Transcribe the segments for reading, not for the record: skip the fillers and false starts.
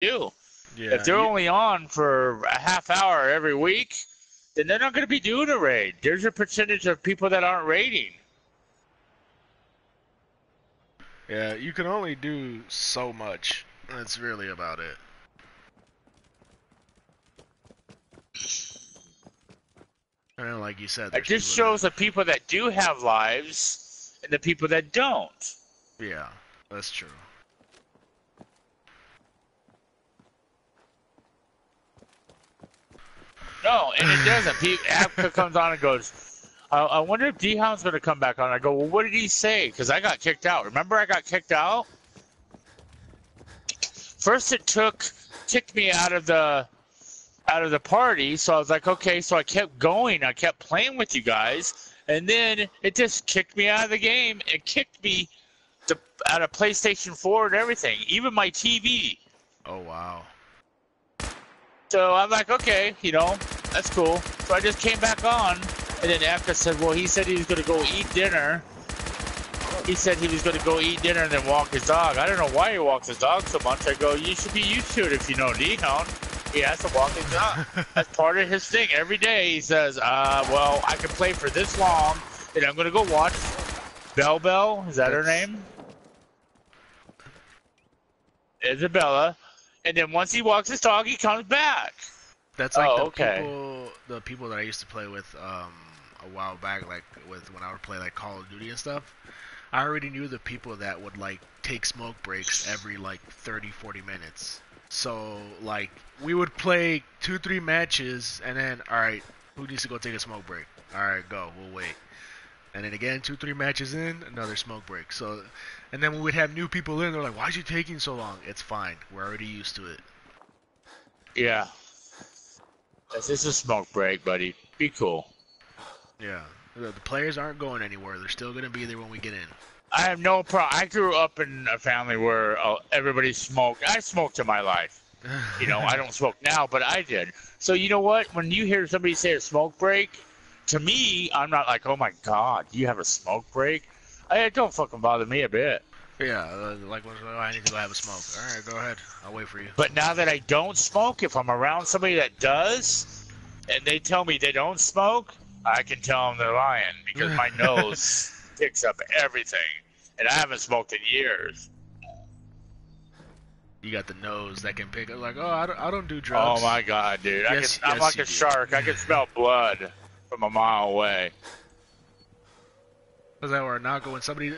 do. If Yeah, they're only on for a half hour every week, then they're not going to be doing a raid. There's a percentage of people that aren't raiding. yeah, you can only do so much. That's really about it. And like you said, Like, there's this people shows that, the people that do have lives and the people that don't. yeah, that's true. No, and it doesn't. Apka comes on and goes, I wonder if D-Hound's going to come back on. I go, well, what did he say? Because I got kicked out. Remember I got kicked out? First it kicked me out of the party, so I was like, okay, so I kept going. I kept playing with you guys, and then it just kicked me out of the game. It kicked me out of PlayStation 4 and everything, even my TV. Oh wow. So I'm like, okay, that's cool. So I just came back on, and then Apka said, well, he said he was going to go eat dinner. He said he was going to go eat dinner and then walk his dog. I don't know why he walks his dog so much. I go, you should be used to it if you know D-Hound. He has to walk his dog. That's part of his thing. Every day he says, well, I can play for this long, and I'm going to go watch Bell. Is that her name? Isabella. And then once he walks his dog, he comes back. That's like okay. the people that I used to play with a while back, like with when I would play like Call of Duty and stuff. I already knew the people that would like take smoke breaks every like 30-40 minutes. So like we would play 2-3 matches and then all right, who needs to go take a smoke break? All right, go. We'll wait. And then again, 2-3 matches in, another smoke break. So, and then when we'd have new people in, they're like, "Why'd you taking so long?" It's fine. We're already used to it. Yeah. This is a smoke break, buddy. Be cool. Yeah. The players aren't going anywhere. They're still gonna be there when we get in. I have no problem. I grew up in a family where everybody smoked. I smoked in my life. I don't smoke now, but I did. So you know what? When you hear somebody say a smoke break, to me, I'm not like, oh my god, you have a smoke break? It don't fucking bother me a bit. Yeah, like I need to go have a smoke. All right, go ahead. I'll wait for you. But now that I don't smoke, if I'm around somebody that does, and they tell me they don't smoke, I can tell them they're lying because my nose picks up everything, and I haven't smoked in years. You got the nose that can pick up, like, oh, I don't do drugs. Oh my god, dude! I'm like a do. shark. I can smell blood from a mile away. Was that where not when somebody?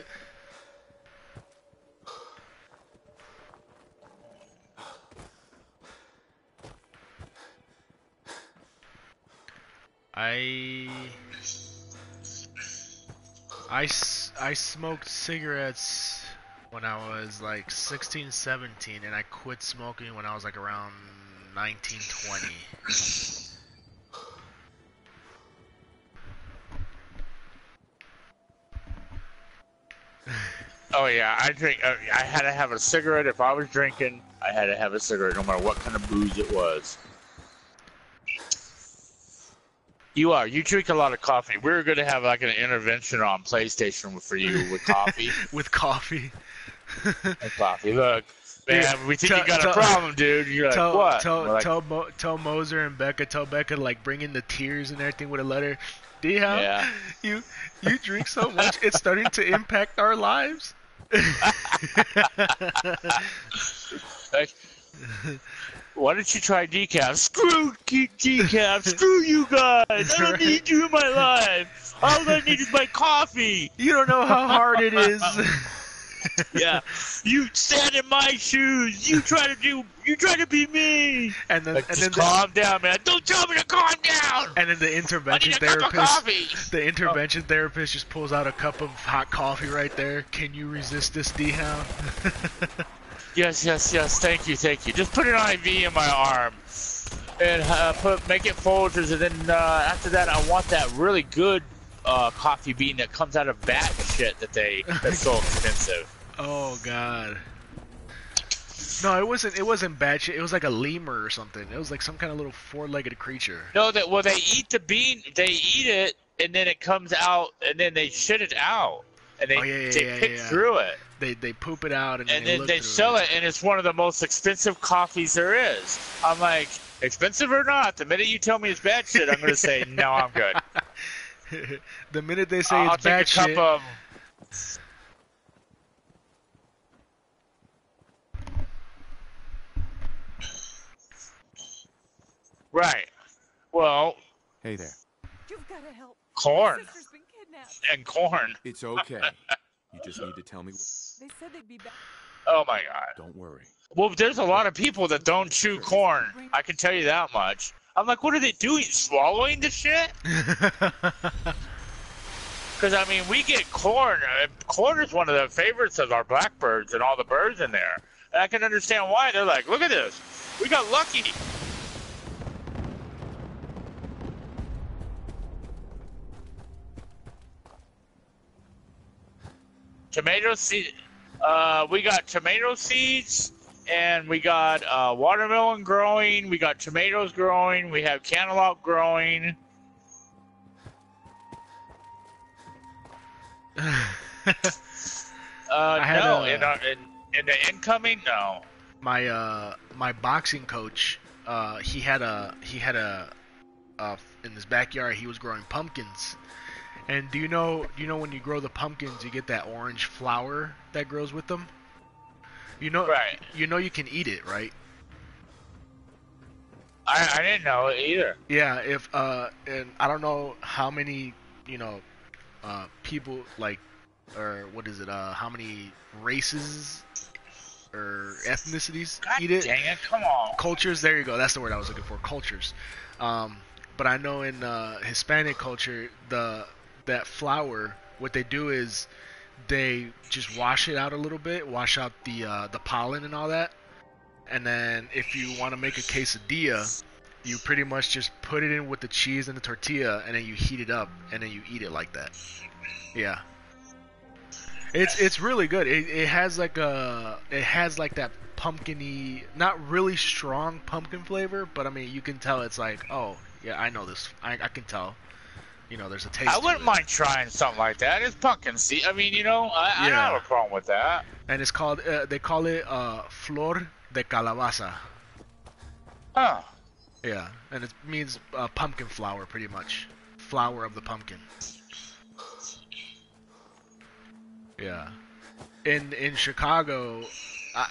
I smoked cigarettes when I was like 16, 17, and I quit smoking when I was like around 19, 20. Oh yeah, I drink. I had to have a cigarette if I was drinking. I had to have a cigarette, no matter what kind of booze it was. You drink a lot of coffee. We were going to have like an intervention on PlayStation for you with coffee. With coffee. With coffee. Look, man, we think you got a problem, dude. You're like, what? Tell Moser and Becca, tell Becca to like bring in the tears and everything with a letter. D-Hound, yeah. you drink so much, it's starting to impact our lives. Like, why don't you try decaf? Screw decaf. Screw you guys. I don't need you in my life. All I need is my coffee. You don't know how hard it is. Yeah, you stand in my shoes. You try to be me. And then, like, and then calm down, man. Don't tell me to calm down. And then the intervention therapist just pulls out a cup of hot coffee right there. Can you resist this, D-Hound? Yes. Thank you. Just put an IV in my arm and make it Folgers, and then after that, I want that really good coffee bean that comes out of bat shit that's so expensive. Oh god. No, it wasn't bat shit. It was like a lemur or something. It was like some kind of little four-legged creature. No, they eat the bean. They eat it, and then it comes out, and then they shit it out, and they pick through it. They poop it out and and they then look they through sell it, and it's one of the most expensive coffees there is. I'm like, expensive or not? The minute you tell me it's bad shit, I'm gonna say no. I'm good. The minute they say I'll it's take bad a cup shit, of. Right. Well, Hey there. You've got to help. corn My sister's been kidnapped. and corn. It's okay. You just need to tell me. They said they'd be back. Oh my god. Don't worry. Well, there's a lot of people that don't chew corn. I can tell you that much. I'm like, what are they doing? Swallowing the shit? Because, I mean, we get corn. Corn is one of the favorites of our blackbirds and all the birds in there. And I can understand why. They're like, look at this. We got lucky. Tomato seed. We got tomato seeds, and we got watermelon growing. We got tomatoes growing. We have cantaloupe growing. No, in the incoming, no. My boxing coach, he had a in his backyard he was growing pumpkins. And do you know when you grow the pumpkins you get that orange flower that grows with them? Right. You know you can eat it, right? I didn't know it either. Yeah, if and I don't know how many, people like, or what is it, how many races or ethnicities God eat it. Dang it, come on. Cultures, there you go, that's the word I was looking for, cultures. But I know in Hispanic culture, that flour, what they do is they just wash it out a little bit, wash out the pollen and all that, and then if you want to make a quesadilla, you pretty much just put it in with the cheese and the tortilla, and then you heat it up, and then you eat it like that. Yeah, it's really good. It has like that pumpkin-y, not really strong pumpkin flavor, but I mean you can tell it's like, oh yeah, I know this. I can tell. There's a taste. I wouldn't mind trying something like that. It's pumpkin seed. I mean, I don't have a problem with that. And it's called, they call it flor de calabaza. Huh. Yeah, and it means pumpkin flower, pretty much. Flower of the pumpkin. Yeah. In Chicago,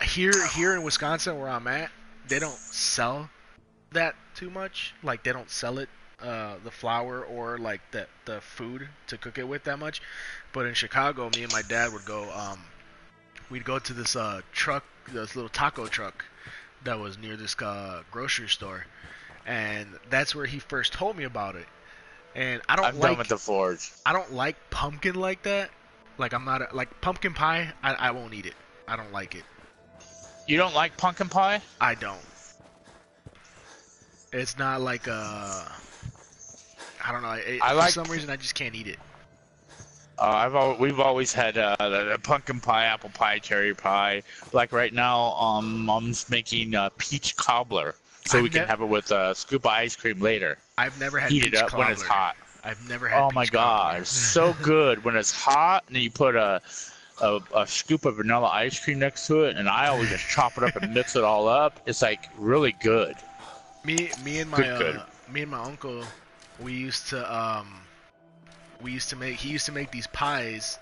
here in Wisconsin where I'm at, they don't sell that too much. Like, they don't sell it, the flour or like the food to cook it with that much. But in Chicago, me and my dad would go, we'd go to this truck, this little taco truck that was near this grocery store, and that's where he first told me about it. And I'm done with the Forge. I don't like pumpkin like that. Like, I'm not like pumpkin pie. I won't eat it. I don't like it. You don't like pumpkin pie? I don't. It's not like I don't know. For some reason, I just can't eat it. We've always had the pumpkin pie, apple pie, cherry pie. Like right now, Mom's making peach cobbler, so we can have it with a scoop of ice cream later. I've never had Heat peach it up cobbler. when it's hot. I've never had. Oh my god, so good when it's hot, and then you put a scoop of vanilla ice cream next to it, and I always just chop it up and mix it all up. It's like really good. Me and my uncle, we used to make. He used to make these pies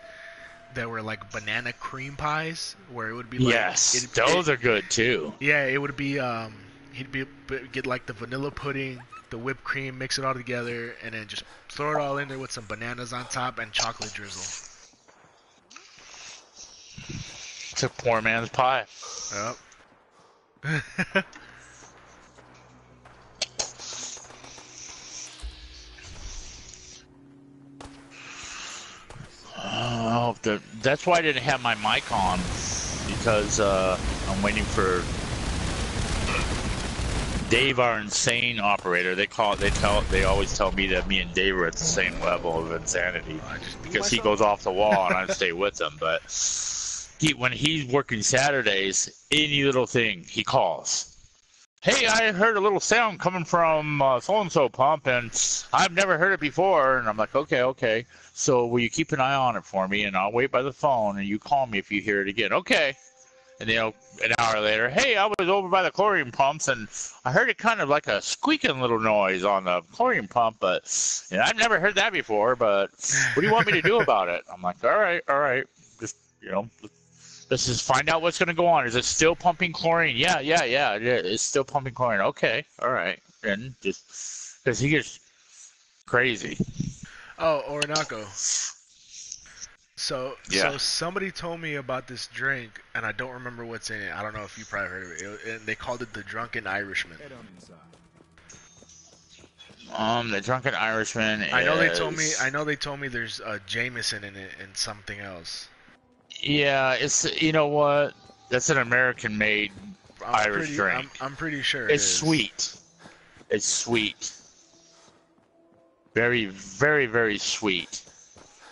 that were like banana cream pies, where it would be like, yes, those are good too. Yeah, it would be he'd get like the vanilla pudding, the whipped cream, mix it all together, and then just throw it all in there with some bananas on top and chocolate drizzle. It's a poor man's pie. Yep. Oh, that's why I didn't have my mic on, because I'm waiting for Dave, our insane operator. They always tell me that me and Dave are at the same level of insanity, because he goes off the wall and I stay with him. But when he's working Saturdays, any little thing he calls. hey, I heard a little sound coming from so-and-so pump, and I've never heard it before. And I'm like, okay, okay. So will you keep an eye on it for me, and I'll wait by the phone, and you call me if you hear it again. Okay. And, an hour later, hey, I was over by the chlorine pumps, and I heard it kind of like a squeaking little noise on the chlorine pump, but I've never heard that before, but what do you want me to do about it? I'm like, all right. Just, let's just find out what's going to go on. Is it still pumping chlorine? Yeah. It's still pumping chlorine. Okay, all right. And just because he gets crazy. Oh, Orinoco. So Yeah. somebody told me about this drink, and I don't remember what's in it. I don't know if you probably heard of it. And they called it the Drunken Irishman. The Drunken Irishman. I know they told me there's Jameson in it and something else. Yeah, it's you know what? That's an American-made Irish drink. I'm pretty sure It's sweet. It's sweet. Very, very, very sweet.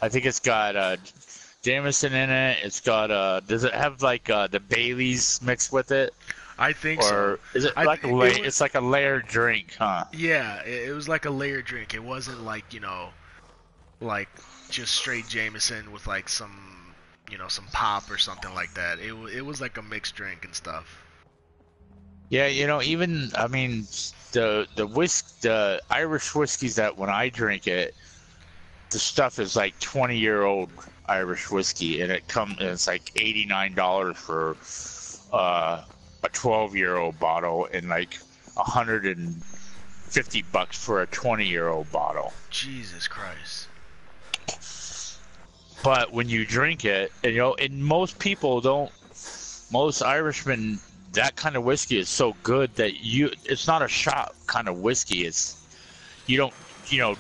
I think it's got Jameson in it. It's got does it have like the Baileys mixed with it? I think or so. Is it like it's like a layered drink, huh? Yeah, it was like a layered drink. It wasn't like like just straight Jameson with like some pop or something like that. It was like a mixed drink and stuff. Yeah, even I mean the Irish whiskeys that when I drink it, the stuff is like 20-year-old Irish whiskey, and it's like $89 for a 12-year-old bottle, and like $150 for a 20-year-old bottle. Jesus Christ. But when you drink it, and most Irishmen, that kind of whiskey is so good that it's not a shot kind of whiskey. You don't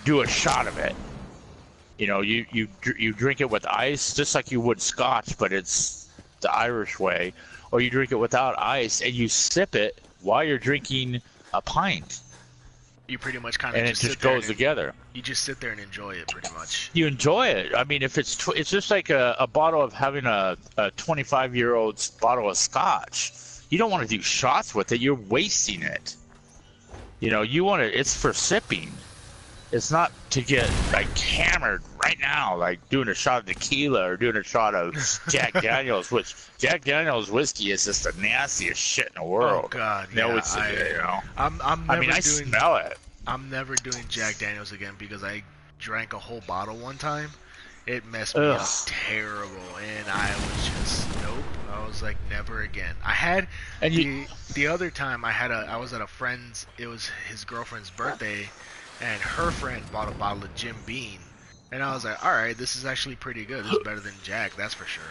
do a shot of it. You drink it with ice, just like you would Scotch, but it's the Irish way. Or you drink it without ice, and you sip it while you're drinking a pint. You pretty much kind of and it just goes together. You just sit there and enjoy it, pretty much. You enjoy it. I mean, if it's just like a bottle of having a 25-year-old's bottle of Scotch. You don't want to do shots with it. You're wasting it. You want to. It's for sipping. It's not to get like hammered right now, like doing a shot of tequila or doing a shot of Jack Daniels, which Jack Daniels whiskey is just the nastiest shit in the world. Oh God, yeah. I smell it. I'm never doing Jack Daniels again because I drank a whole bottle one time. It messed me up terrible, and I was just nope. I was like, never again. I had the other time I was at a friend's. It was his girlfriend's birthday. And her friend bought a bottle of Jim Beam. And I was like, alright, this is actually pretty good. This is better than Jack, that's for sure.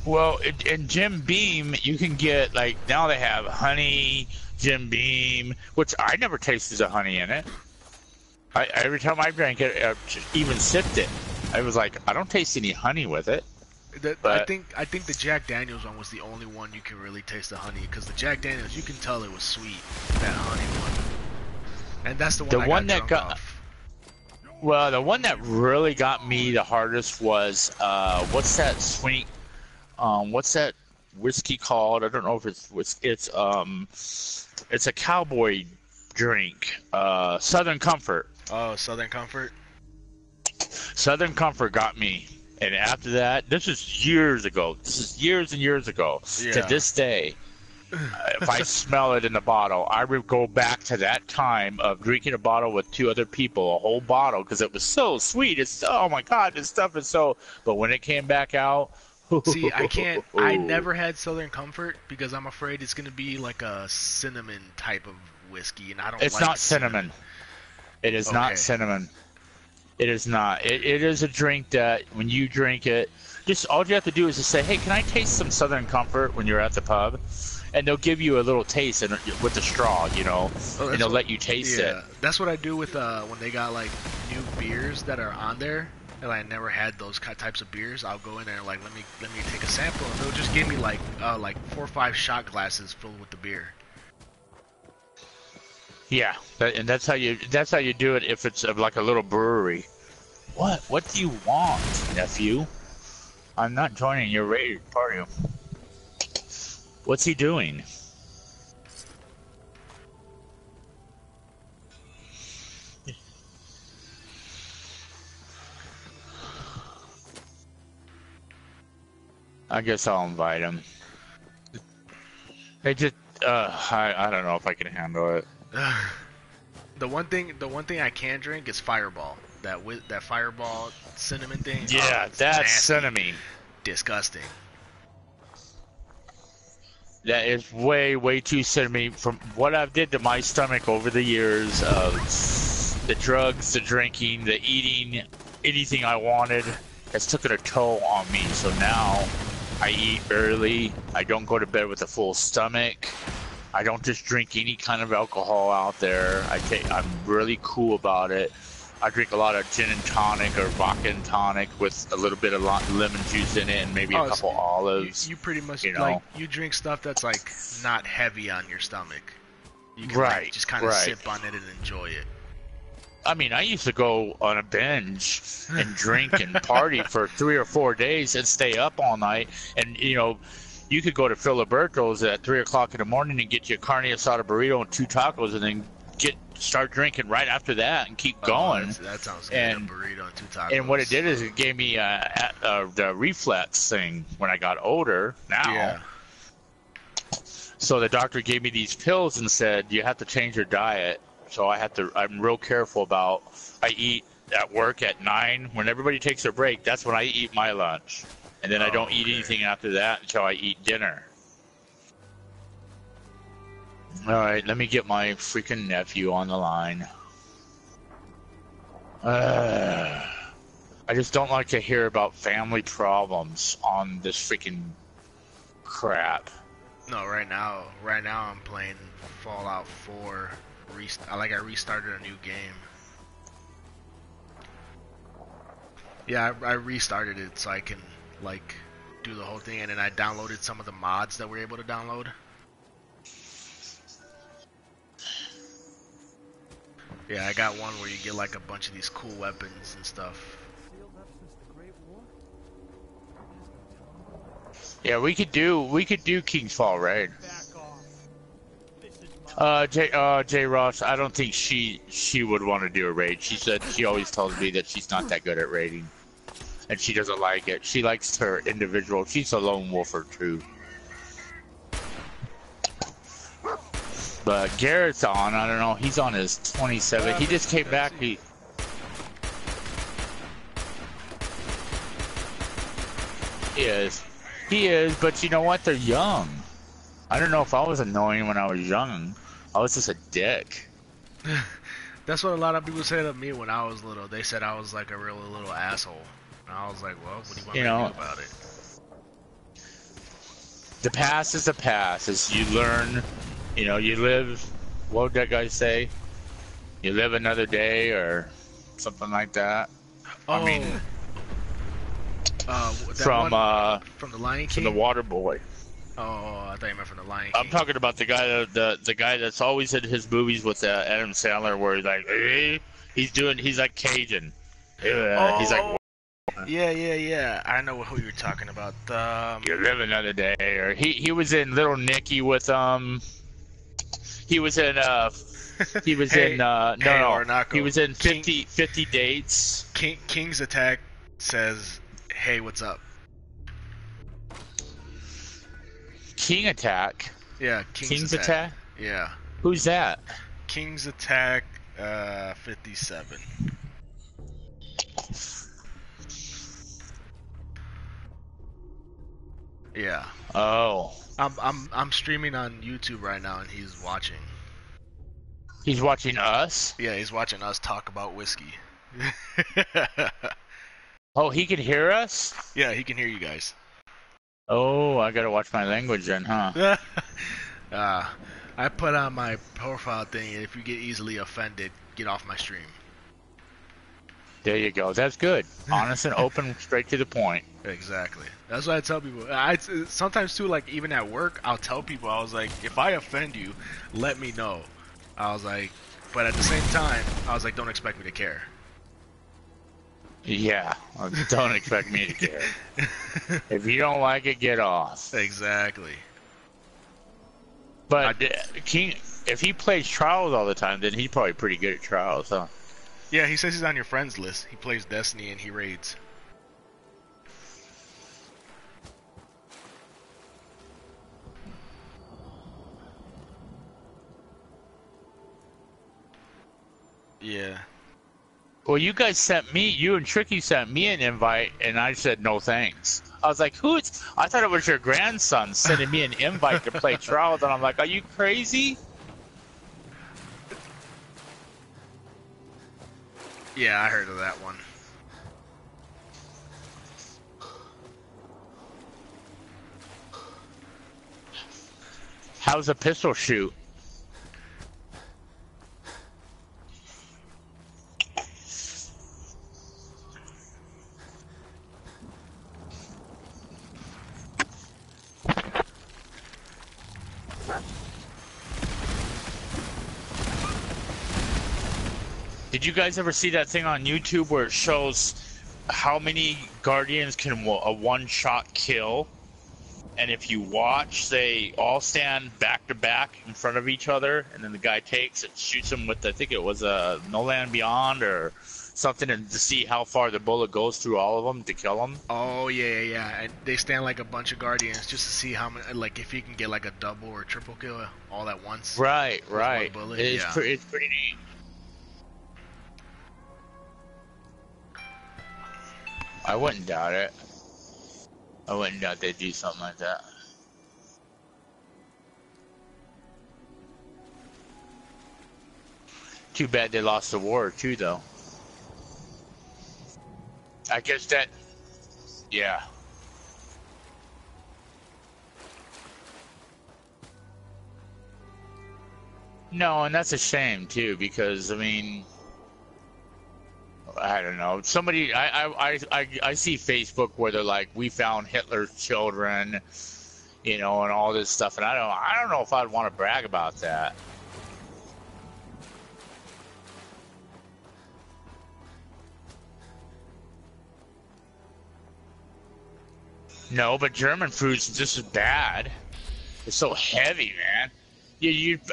Well, in Jim Beam, you can get, like, now they have honey, Jim Beam, which I never tasted the honey in it. Every time I drank it, even sipped it, I was like, I don't taste any honey with it. I think the Jack Daniels one was the only one you can really taste the honey, because the Jack Daniels, you can tell it was sweet, that honey one. And that's the one I got drunk off. Well, the one that really got me the hardest was what's that sweet? What's that whiskey called? I don't know if it's a cowboy drink. Southern Comfort. Oh, Southern Comfort. Southern Comfort got me, and after that, this is years ago. This is years and years ago. Yeah. To this day. If I smell it in the bottle, I would go back to that time of drinking a bottle with two other people, a whole bottle, because it was so sweet. Oh my God, this stuff is so. But when it came back out, see, I can't. I never had Southern Comfort because I'm afraid it's gonna be like a cinnamon type of whiskey, and I don't. It's like not cinnamon. It is not cinnamon. It is not. It is a drink that when you drink it, just all you have to do is just say, "Hey, can I taste some Southern Comfort?" when you're at the pub. And they'll give you a little taste with the straw, and they'll let you taste it. That's what I do with when they got like new beers that are on there, and I never had those types of beers. I'll go in there and like let me take a sample, and they'll just give me like 4 or 5 shot glasses filled with the beer. Yeah, and that's how you do it if it's like a little brewery. What do you want, nephew? I'm not joining your raid party. What's he doing? I guess I'll invite him. They just, I don't know if I can handle it. The one thing I can drink is Fireball. That Fireball cinnamon thing. Yeah, it's that's nasty. cinnamon. Disgusting. That is way too cinnamon. From what I've did to my stomach over the years of the drugs, the drinking, the eating, anything I wanted, has taken a toll on me. So now I eat early. I don't go to bed with a full stomach. I don't just drink any kind of alcohol out there. I'm really cool about it. I drink a lot of gin and tonic or vodka and tonic with a little bit of lemon juice in it and maybe a couple olives. You pretty much you know? like you drink stuff that's like not heavy on your stomach. You can Right, like, just kind of right. sip on it and enjoy it. I mean, I used to go on a binge and drink and party for 3 or 4 days and stay up all night. And, you know, you could go to Filiberto's at 3 o'clock in the morning and get you a carne asada burrito and 2 tacos and then start drinking right after that and keep going. That sounds good. And- a burrito and 2 tacos. And what it did is it gave me the reflex thing when I got older now. Yeah. So the doctor gave me these pills and said, you have to change your diet. So I'm real careful about, I eat at work at 9. When everybody takes their break, that's when I eat my lunch. And then I don't eat anything after that until I eat dinner. All right, let me get my freaking nephew on the line. I just don't like to hear about family problems on this freaking crap. No, right now I'm playing Fallout 4. I restarted a new game. Yeah, I restarted it so I can like do the whole thing, and then I downloaded some of the mods that we're able to download. Yeah, I got one where you get like a bunch of these cool weapons and stuff. Sealed up since the Great War? Yeah, we could do King's Fall Raid. Back off. This is my... Jay Ross, I don't think she would want to do a raid. She said she always tells me that she's not that good at raiding, and she doesn't like it. She likes her individual. She's a lone wolfer too. But Garrett's on. I don't know. He's on his 27. He just came back. He is. He is. But you know what? They're young. I don't know if I was annoying when I was young. I was just a dick. That's what a lot of people said of me when I was little. They said I was like a real little asshole. And I was like, well, what do you want me to do about it? The past is the past. As you learn, you know, you live, what did that guy say? You live another day or something like that. Oh, I mean, from the Lion King? From the Water Boy. Oh, I thought you meant from the Lion King. I'm talking about the guy, the guy that's always in his movies with Adam Sandler, where he's like, he's like Cajun. He's like, Yeah. I know who you're talking about. you live another day. Or he was in Little Nicky with he was in he was in he was in 50 Dates. King's Attack says, "Hey, what's up?" King Attack. Yeah, King's Attack. Yeah. Who's that? King's Attack 57. Yeah. Oh. I'm streaming on YouTube right now, and he's watching. He's watching us? Yeah, he's watching us talk about whiskey. Oh, he can hear us? Yeah, he can hear you guys. Oh, I gotta watch my language then, huh? I put on my profile thing, if you get easily offended, get off my stream. There you go. That's good. Honest and open, straight to the point. Exactly. That's what I tell people. Sometimes too, like even at work, I'll tell people, I was like, if I offend you, let me know. I was like, but at the same time, I was like, don't expect me to care. Yeah, don't expect me to care. If you don't like it, get off. Exactly. But King, if he plays Trials all the time, then he's probably pretty good at Trials, huh? Yeah, he says he's on your friends list. He plays Destiny and he raids. Yeah. Well, you guys sent me, you and Tricky sent me an invite, and I said no thanks. I was like, I thought it was your grandson sending me an invite to play Trials, and I'm like, are you crazy? Yeah, I heard of that one. How's a pistol shoot? Did you guys ever see that thing on YouTube where it shows how many Guardians can a one-shot kill? And if you watch, they all stand back to back in front of each other, and then the guy takes it, shoots him with, I think it was a No Land Beyond or something, and to see how far the bullet goes through all of them to kill them. Oh yeah. And they stand like a bunch of Guardians just to see how many, like if you can get like a double or triple kill all at once. Right. It's It's pretty neat. I wouldn't doubt it. I wouldn't doubt they'd do something like that. Too bad they lost the war, too, though. I guess that... Yeah. No, and that's a shame, too, because, I mean... I don't know. Somebody, I see Facebook where they're like, we found Hitler's children, you know, and all this stuff, and I don't know if I'd want to brag about that. No, but German food's just as bad. It's so heavy, man.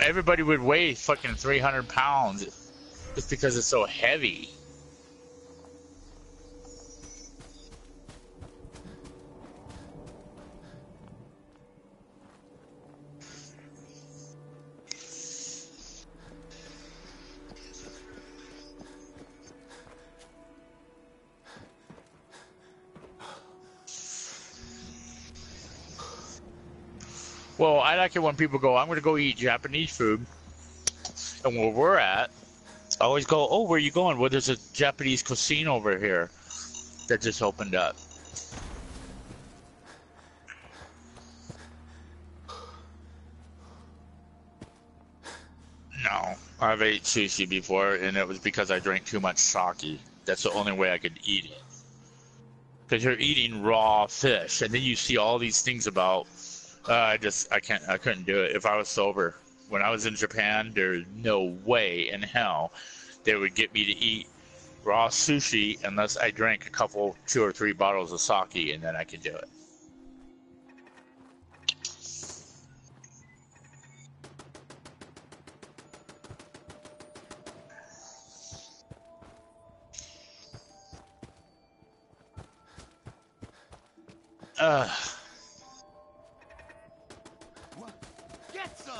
Everybody would weigh fucking 300 pounds just because it's so heavy. Well, I like it when people go, I'm going to go eat Japanese food. And where we're at, I always go, oh, where are you going? Well, there's a Japanese cuisine over here that just opened up. No, I've ate sushi before, and it was because I drank too much sake. That's the only way I could eat it. Because you're eating raw fish, and then you see all these things about... I couldn't do it if I was sober. When I was in Japan, there's no way in hell they would get me to eat raw sushi unless I drank a couple, 2 or 3 bottles of sake, and then I could do it. Get some!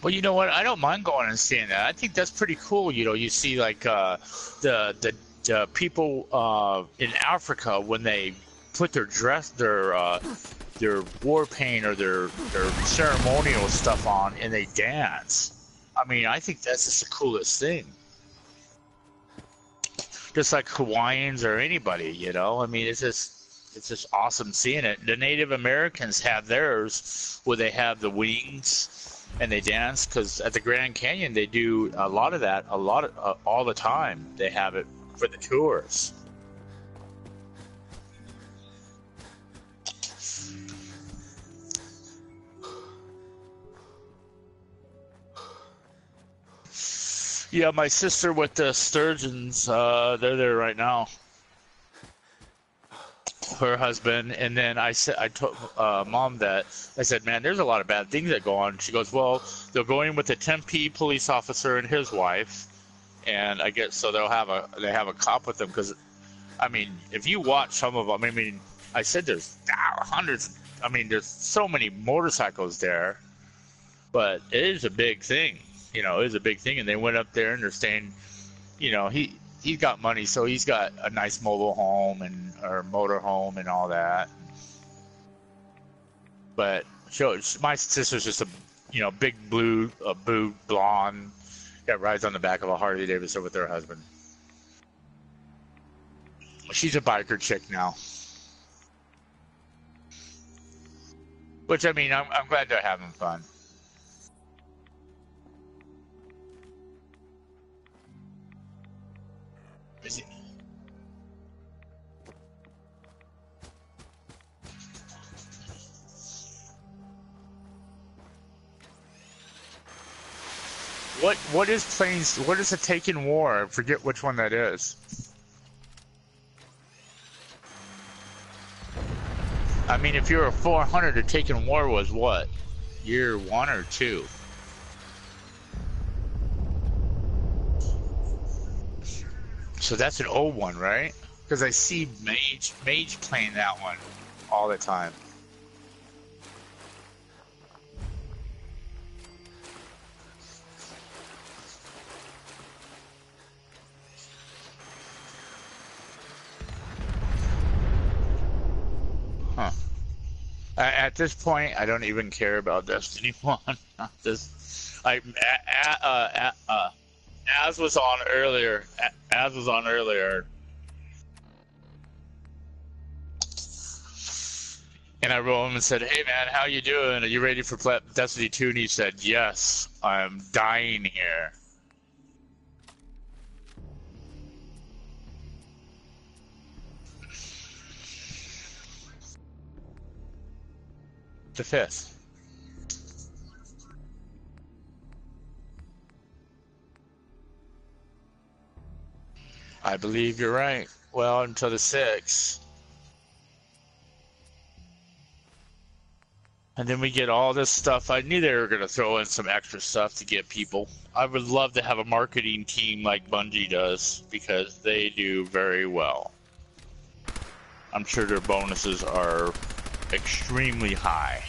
Well, you know what? I don't mind going and seeing that. I think that's pretty cool. You know, you see like the people in Africa when they put their war paint or their ceremonial stuff on and they dance. I mean, I think that's just the coolest thing. Just like Hawaiians or anybody, you know. I mean, it's just awesome seeing it. The Native Americans have theirs where they have the wings and they dance, because at the Grand Canyon they do a lot of that, all the time. They have it for the tours. Yeah, my sister with the Sturgeons, they're there right now. Her husband, and then I told Mom that, I said, man, there's a lot of bad things that go on. She goes, well, they're going with the Tempe police officer and his wife, and I guess so they have a cop with them, because, I mean, if you watch some of them, I mean, I said there's hundreds, I mean, there's so many motorcycles there, but it is a big thing, you know, it is a big thing, and they went up there and they're staying, you know, he's got money, so he's got a nice mobile home or motor home and all that. But my sister's just a, you know, big blue blonde that rides on the back of a Harley Davidson with her husband. She's a biker chick now. Which, I mean, I'm glad they're having fun. Is it? What is a Taken War? I forget which one that is. I mean, if you're a 400, a Taken War was what? Year 1 or 2? So that's an old one, right? Because I see Mage playing that one all the time. Huh. At this point, I don't even care about Destiny 1. As was on earlier. And I wrote him and said, "Hey man, how you doing? Are you ready for Destiny 2?" And he said, "Yes, I'm dying here." The 5th. I believe you're right. Well, until the 6th. And then we get all this stuff. I knew they were going to throw in some extra stuff to get people. I would love to have a marketing team like Bungie does, because they do very well. I'm sure their bonuses are extremely high.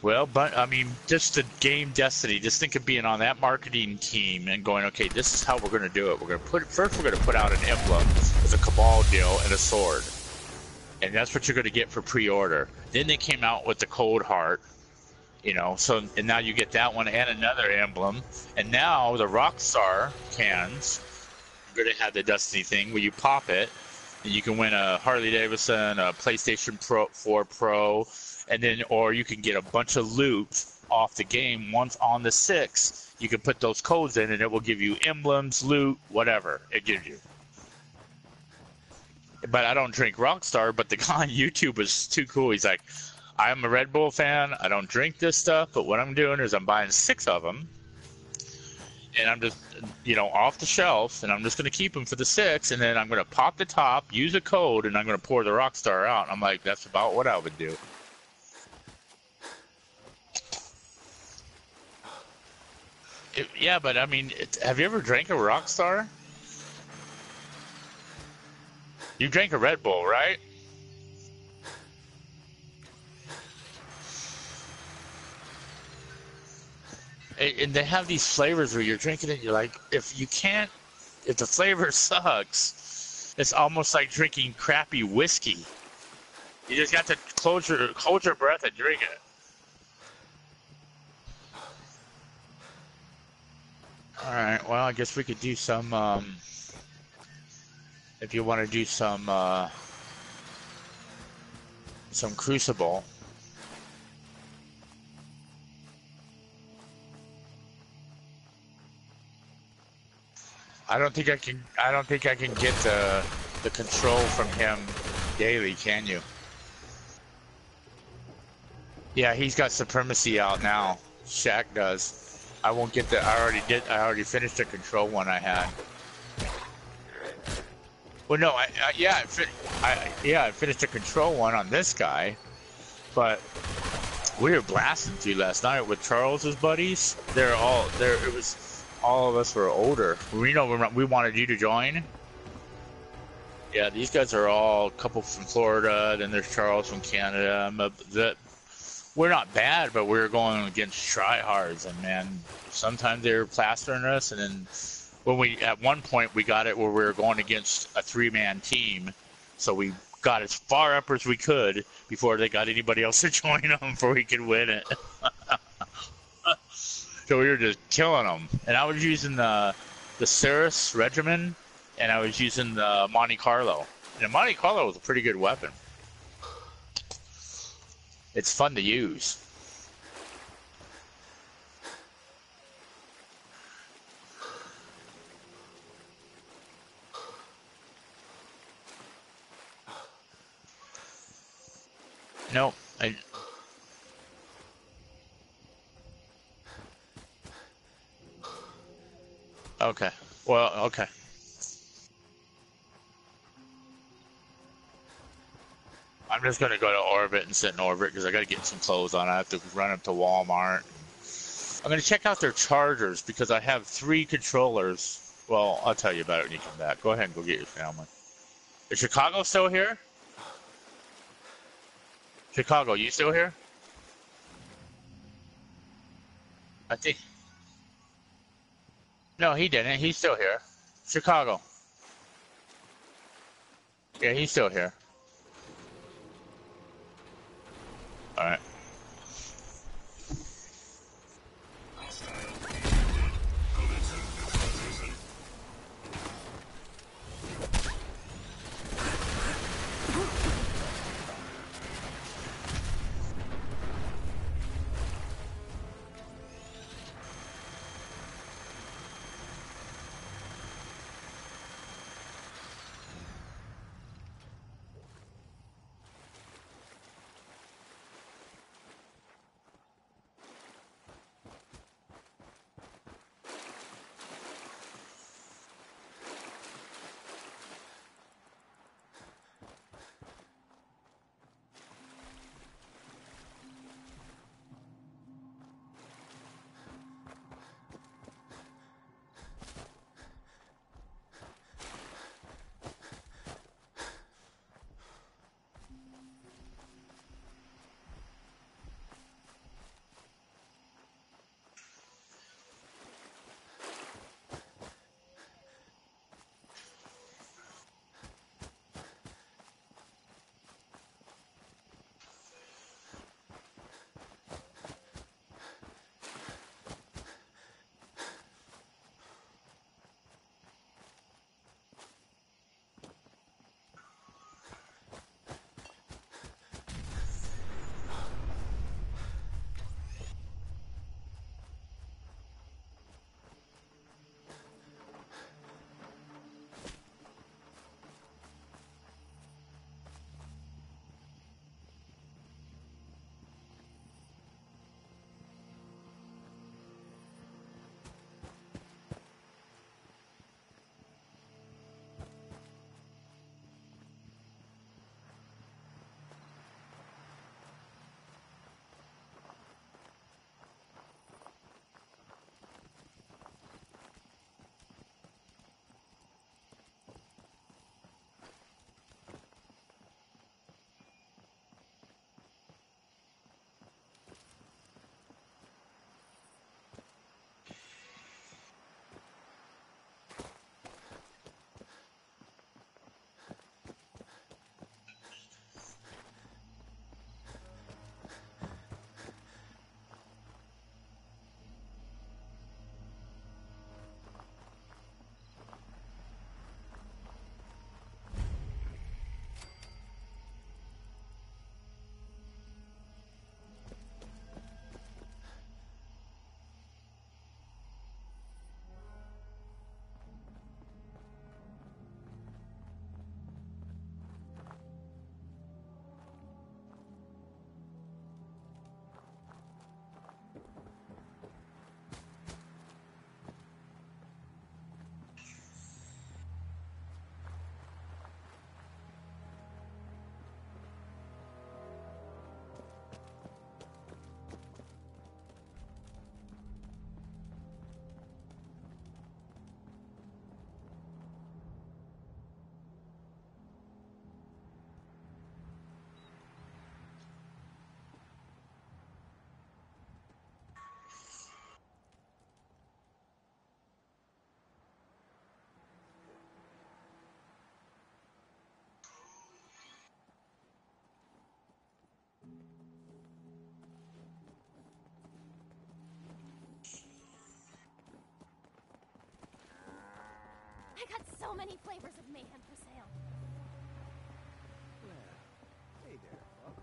Well, but I mean, just the game Destiny. Just think of being on that marketing team and going, okay, this is how we're going to do it. We're going to put out an emblem with a Cabal deal and a sword, and that's what you're going to get for pre-order. Then they came out with the Cold Heart, you know. So and now you get that one and another emblem, and now the Rockstar cans are going to have the Destiny thing where you pop it, and you can win a Harley Davidson, a PlayStation 4 Pro. And then, or you can get a bunch of loot off the game. Once on the 6th, you can put those codes in, and it will give you emblems, loot, whatever it gives you. But I don't drink Rockstar. But the guy on YouTube was too cool. He's like, "I'm a Red Bull fan. I don't drink this stuff. But what I'm doing is I'm buying 6 of them, and I'm just, you know, off the shelf, and I'm just going to keep them for the 6. And then I'm going to pop the top, use a code, and I'm going to pour the Rockstar out." I'm like, that's about what I would do. Yeah, but I mean, have you ever drank a Rockstar? You drank a Red Bull, right? And they have these flavors where you're drinking it, you're like, if the flavor sucks, it's almost like drinking crappy whiskey. You just got to hold your breath and drink it. Alright, well, I guess we could do some, if you want to do some Crucible. I don't think I can. I don't think I can get the control from him daily. Can you? Yeah, he's got supremacy out now. Shaq does. I won't get the. I already did. I already finished the control one I had. Well, no, I finished the control one on this guy, but we were blasting through last night with Charles's buddies. They're all there. It was all of us were older. We we wanted you to join. Yeah, these guys are all a couple from Florida. Then there's Charles from Canada. We're not bad, but we're going against tryhards, and man, sometimes they're plastering us, and then. At one point we got it where we were going against a 3-man team, so we got as far up as we could before they got anybody else to join them before we could win it. So we were just killing them, and I was using the Cirrus Regimen, and I was using the Monte Carlo. And the Monte Carlo was a pretty good weapon. It's fun to use. Nope. Okay. Well, okay. I'm just gonna go to orbit and sit in orbit because I gotta get some clothes on. I have to run up to Walmart. I'm gonna check out their chargers because I have 3 controllers. Well, I'll tell you about it when you come back. Go ahead and go get your family. Is Chicago still here? Chicago, you still here? I think. No, he didn't. He's still here. Chicago. Yeah, he's still here. All right. I got so many flavors of mayhem for sale. Well, hey there, Buck.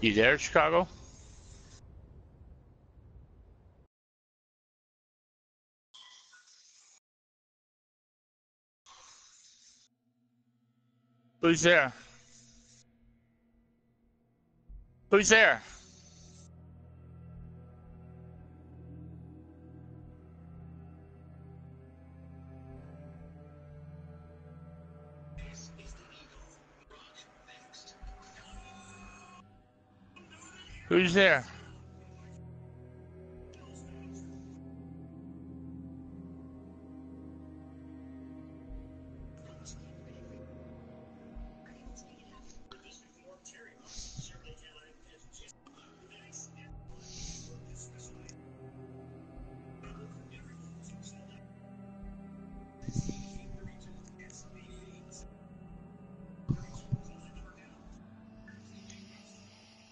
You there, Chicago? Who's there? Who's there? Who's there?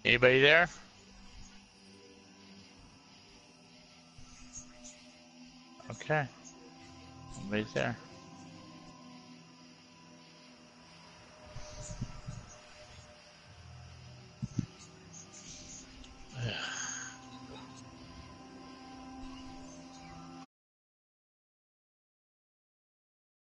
Anybody there? Okay. Nobody's there.